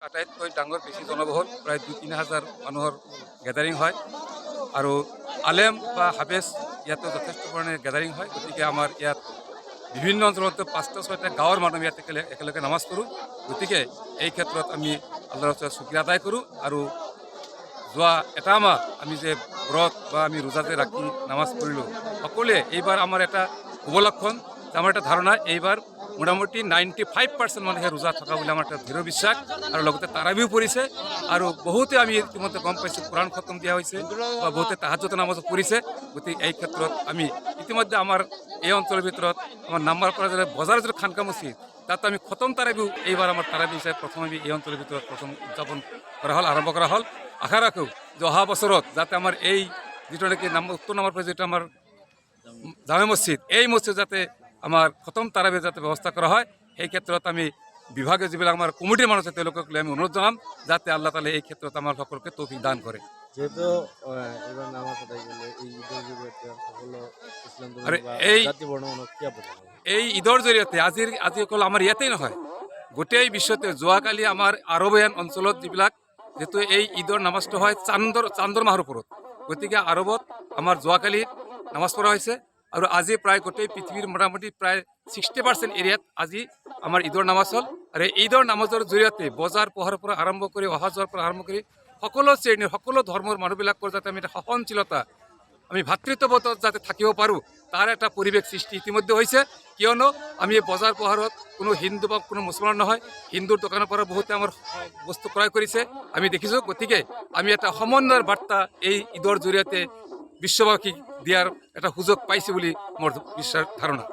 আটাইতকৈ ডাঙৰ বেছি জনবহুল প্ৰায় ২-৩ হাজাৰ মানুহৰ গেদাৰিং হয় আৰু আলেম বা হাফেজ ইয়াতো যথেষ্ট পৰিমাণে গেদাৰিং হয়। গতিকে আমাৰ ইয়াত বিভিন্ন অঞ্চলত ৫টা-৬টা গাঁৱৰ মানুহ ইয়াত একেলগে নামাজ পঢ়োঁ। গতিকে এই ক্ষেত্ৰত আমি আল্লাহৰ ওচৰত শুকৰিয়া আদায় কৰোঁ আৰু যোৱা এটা মাহ আমি যে ব্ৰত বা আমি ৰোজা যে ৰাখি নামাজ পঢ়িলোঁ, সকলোৱে এইবাৰ আমাৰ এটা উপলক্ষণ, আমাৰ এটা ধাৰণা এইবাৰ মোটামুটি 95% মানুহে ৰোজা থকা বুলি আমাৰ এটা দৃঢ় বিশ্বাস আৰু লগতে তাৰাবিও পঢ়িছে আৰু বহুতে আমি ইতিমধ্যে গম পাইছোঁ কোৰাণ খতম দিয়া হৈছে বা বহুতে তাহাজ্জুদ নামাজো পঢ়িছে। গতিকে এই ক্ষেত্ৰত আমি ইতিমধ্যে আমাৰ এই অঞ্চলৰ ভিতৰত আমাৰ নাম্বাৰ পৰা যে বজাৰ যিটো খানকা মছজিদ তাত আমি খতম তাৰাবিও এইবাৰ আমাৰ তাৰাবি হিচাপে প্ৰথম আমি এই অঞ্চলৰ ভিতৰত প্ৰথম উদযাপন কৰা হ'ল, আৰম্ভ কৰা হ'ল। আশা ৰাখোঁ যে অহা বছৰত যাতে আমাৰ এই যিটো নেকি উত্তৰ নামৰ পৰা যিটো আমাৰ জামে মছজিদ, এই মছজিদ যাতে আমাৰ খতম তাৰাবিৰ যাতে ব্যৱস্থা কৰা হয়, সেই ক্ষেত্ৰত আমি বিভাগীয় যিবিলাক আমাৰ কমিটিৰ মানুহ আছে তেওঁলোকক লৈ আমি অনুৰোধ জনাম যাতে আল্লাহ তাআলা এই ক্ষেত্ৰত আমাৰ সকলোকে তৌফিক দান কৰে। যেহেতু এবার নামাজ আদায় করলে এই ঈদের জরিয়তে সকলো ইসলাম আৰু ধর্মী বা এই জাতি বর্ণমানক কি আপত্তি নাই? এই ঈদৰ জৰিয়তে আজি অকল আমাৰ ইয়াতেই নহয়, গোটেই বিশ্বতে যোৱাকালি আমাৰ আৰবিয়ান অঞ্চলত যিবিলাক যিহেতু এই ঈদৰ নামাজটো হয় চান্দৰ মাহৰ ওপৰত, গতিকে আৰবত আমাৰ যোৱাকালি নামাজ পঢ়া হৈছে আৰু আজি প্ৰায় গোটেই পৃথিৱীৰ মোটামুটি প্ৰায় 60% এৰিয়াত আজি আমাৰ ঈদৰ নামাজ হ'ল। আৰু এই ঈদৰ নামাজৰ জৰিয়তে বজাৰ পোহাৰৰ পৰা আৰম্ভ কৰি অহা যোৱাৰ পৰা আৰম্ভ কৰি সকলো শ্ৰেণীৰ সকলো ধৰ্মৰ মানুহবিলাকৰ যাতে আমি এটা সহনশীলতা, আমি ভাতৃত্ববোধত যাতে থাকিব পাৰোঁ তাৰ এটা পৰিৱেশ সৃষ্টি ইতিমধ্যে হৈছে। কিয়নো আমি বজাৰ পোহাৰত কোনো হিন্দু বা কোনো মুছলমান নহয়, হিন্দুৰ দোকানৰ পৰা বহুতে আমাৰ বস্তু ক্ৰয় কৰিছে আমি দেখিছোঁ। গতিকে আমি এটা সমন্বয়ৰ বাৰ্তা এই ঈদৰ জৰিয়তে বিশ্ববাসীক দিয়াৰ এটা সুযোগ পাইছোঁ বুলি মোৰ বিশ্বাস ধাৰণা।